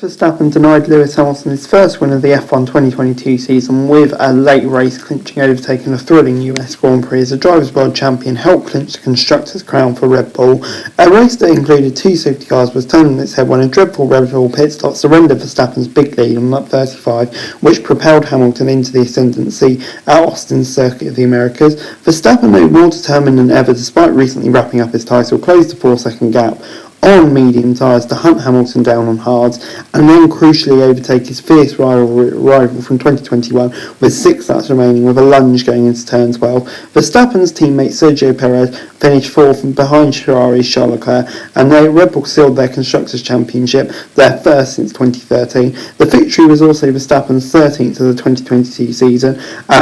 Verstappen denied Lewis Hamilton his first win of the F1 2022 season with a late race clinching overtaking a thrilling US Grand Prix as the Drivers' World Champion helped clinch the Constructors' crown for Red Bull. A race that included two safety cars was turned on its head when a dreadful Red Bull pit stop surrendered Verstappen's big lead on lap 35, which propelled Hamilton into the ascendancy at Austin's Circuit of the Americas. Verstappen, though more determined than ever despite recently wrapping up his title, closed the 4-second gap on medium tyres to hunt Hamilton down on hards and then crucially overtake his fierce rival from 2021 with 6 laps remaining with a lunge going into turn 12. Verstappen's teammate Sergio Perez finished 4th behind Ferrari's Charles Leclerc, and the Red Bull sealed their Constructors' Championship, their first since 2013. The victory was also Verstappen's 13th of the 2022 season,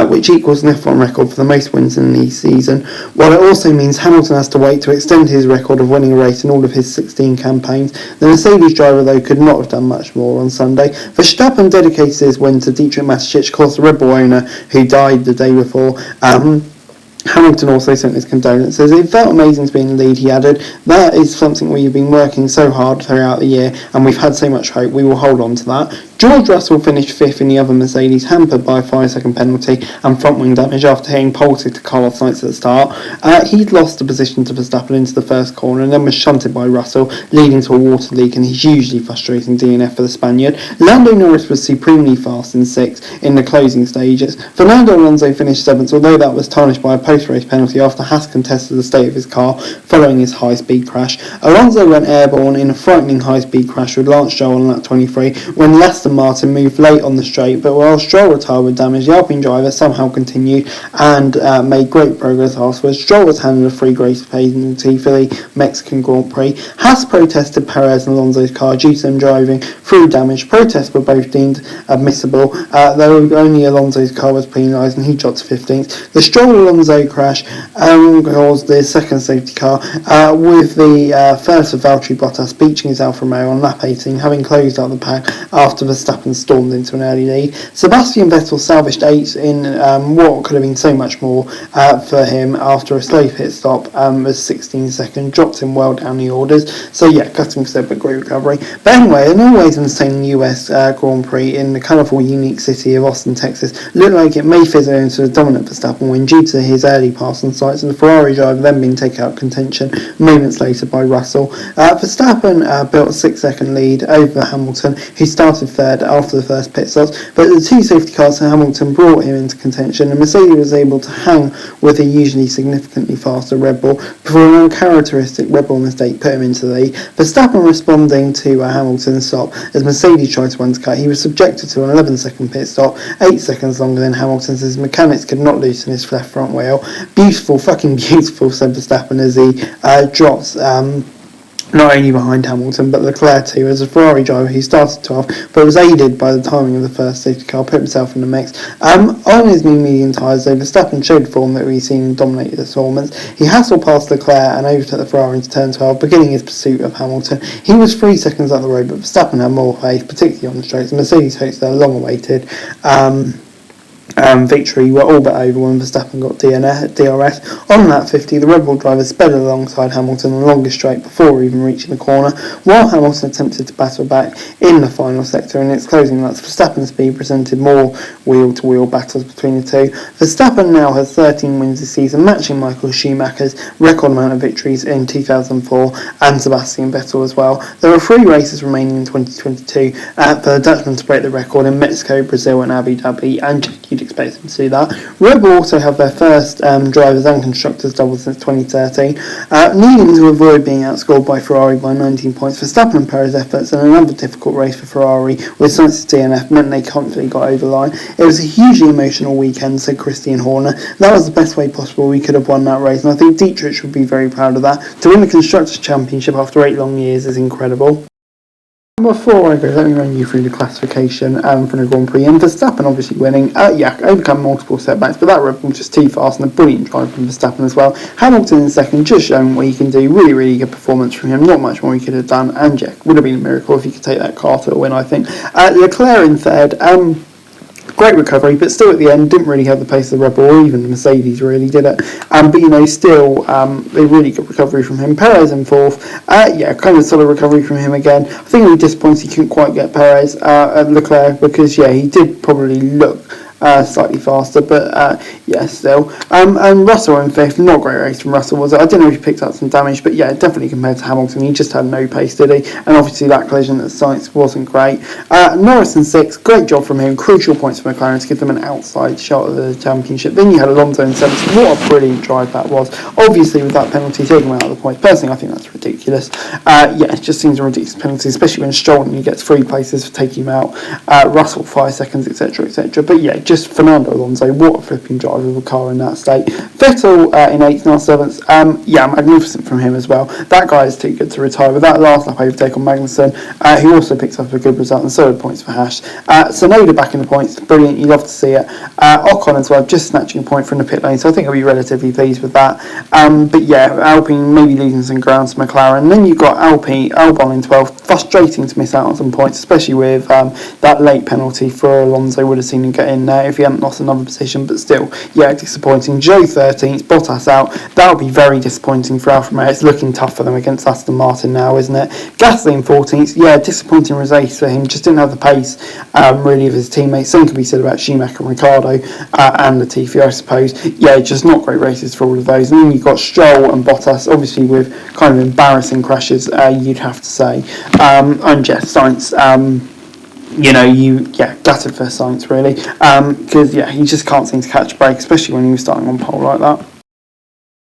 which equals an F1 record for the most wins in the season, while it also means Hamilton has to wait to extend his record of winning a race in all of his 16 campaigns. The Mercedes driver, though, could not have done much more on Sunday. Verstappen dedicated his win to Dietrich Mateschitz, of course, the Red Bull owner who died the day before. Hamilton also sent his condolences. It felt amazing to be in the lead, he added. That is something we've been working so hard throughout the year, and we've had so much hope. We will hold on to that. George Russell finished 5th in the other Mercedes, hampered by a 5-second penalty and front wing damage after hitting pole to Carlos Sainz at the start. He'd lost the position to Verstappen into the first corner and then was shunted by Russell, leading to a water leak and his hugely frustrating DNF for the Spaniard. Lando Norris was supremely fast in 6th in the closing stages. Fernando Alonso finished 7th, although that was tarnished by a post-race penalty after Haas contested the state of his car following his high-speed crash. Alonso went airborne in a frightening high-speed crash with Lance Stroll on lap 23 when Aston Martin moved late on the straight, but while Stroll retired with damage, the Alpine driver somehow continued and made great progress afterwards. Stroll was handed a free grace penalty for the Mexican Grand Prix. Haas protested Perez and Alonso's car due to them driving through damage. Protests were both deemed admissible, though only Alonso's car was penalised and he dropped to 15th. The Stroll-Alonso crash caused the second safety car, with the first of Valtteri Bottas beaching his Alfa Romeo on lap 18, having closed out the pack after Verstappen stormed into an early lead. Sebastian Vettel salvaged 8th in what could have been so much more for him after a slow pit stop, was 16 seconds, dropped him well down the orders. So yeah, cutting step but great recovery. But anyway, an always entertaining US Grand Prix in the colourful, unique city of Austin, Texas, looked like it may fizzle into a dominant Verstappen win due to his early pass on sights and the Ferrari driver then being taken out of contention moments later by Russell. Verstappen built a 6-second lead over Hamilton, who started 3rd after the first pit stops, but the two safety cars for Hamilton brought him into contention and Mercedes was able to hang with a usually significantly faster Red Bull before an uncharacteristic Red Bull mistake put him into the lead. Verstappen responding to Hamilton's stop as Mercedes tried to undercut. He was subjected to an 11-second pit stop, 8 seconds longer than Hamilton's, as mechanics could not loosen his left front wheel. Beautiful, fucking beautiful, said Verstappen as he drops not only behind Hamilton but Leclerc too, as a Ferrari driver who started 12th but was aided by the timing of the first safety car, put himself in the mix. On his new medium tyres, though, Verstappen showed form that we've seen dominate the performance. He hassled past Leclerc and overtook the Ferrari into turn 12, beginning his pursuit of Hamilton. He was 3 seconds up the road, but Verstappen had more pace, particularly on the straights. Mercedes hopes their long-awaited victory were all but over when Verstappen got DRS. On lap 50, the Red Bull driver sped alongside Hamilton on the longest straight before even reaching the corner, while Hamilton attempted to battle back in the final sector. In its closing laps, Verstappen's speed presented more wheel-to-wheel battles between the two. Verstappen now has 13 wins this season, matching Michael Schumacher's record amount of victories in 2004 and Sebastian Vettel as well. There are 3 races remaining in 2022 for the Dutchman to break the record in Mexico, Brazil and Abu Dhabi, and you'd expect them to do that. Red Bull also have their first drivers and constructors double since 2013, needing to avoid being outscored by Ferrari by 19 points. Verstappen and Perez efforts and another difficult race for Ferrari with Sainz's DNF meant they confidently got over the line. It was a hugely emotional weekend, said Christian Horner. That was the best way possible we could have won that race, and I think Dietrich would be very proud of that. To win the Constructors' Championship after 8 long years is incredible. Before I go, let me run you through the classification for the Grand Prix. And Verstappen obviously winning. Overcome multiple setbacks, but that Red Bull just too fast and a brilliant drive from Verstappen as well. Hamilton in second, just showing what he can do. Really, really good performance from him. Not much more he could have done. And would have been a miracle if he could take that car to a win, I think. Leclerc in third. great recovery, but still at the end didn't really have the pace of the Red Bull or even the Mercedes really, did it? But still a really good recovery from him. Perez in fourth, kind of solid recovery from him again. I think it was disappointing he couldn't quite get Perez at Leclerc, because he did probably look slightly faster, but still. And Russell in fifth, not a great race from Russell, was it? I don't know if he picked up some damage, but definitely compared to Hamilton, he just had no pace, did he? And obviously that collision at Sainz wasn't great. Norris in sixth, great job from him, crucial points for McLaren to give them an outside shot at the championship. Then you had Alonso in seventh. What a brilliant drive that was. Obviously with that penalty taking him out of the points, personally I think that's ridiculous. It just seems a ridiculous penalty, especially when Stroll only gets 3 places for taking him out, Russell 5 seconds, etc, etc. But just Fernando Alonso, what a flipping drive of a car in that state. Vettel in 8th, now 7th, magnificent from him as well. That guy is too good to retire. With that last lap overtake on Magnussen, he also picks up a good result, and so did points for Haas. Sonoda back in the points, brilliant, you love to see it. Ocon as well, just snatching a point from the pit lane, so I think I'll be relatively pleased with that. Alpine maybe losing some ground to McLaren. Then you've got Albon in 12th, frustrating to miss out on some points, especially with that late penalty for Alonso. Would have seen him get in there if he hadn't lost another position, but still, disappointing. Joe 13th, Bottas out. That would be very disappointing for Alfa Romeo. It's looking tough for them against Aston Martin now, isn't it? Gasly in 14th, disappointing race for him. Just didn't have the pace, really, of his teammates. Same could be said about Schumacher and Ricciardo and Latifi, I suppose. just not great races for all of those. And then you've got Stroll and Bottas, obviously with kind of embarrassing crashes, you'd have to say. And Sainz, gutted for Sainz really, because he just can't seem to catch a break, especially when he was starting on pole like that.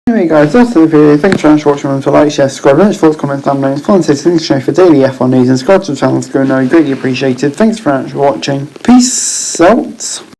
Anyway guys, that's the video. Thanks very much for watching. Remember to like, share, subscribe, let us thoughts, comments down below, follow and subscribe for daily F1 news, and subscribe to the channel to go know, greatly appreciated. Thanks very much for watching. Peace out.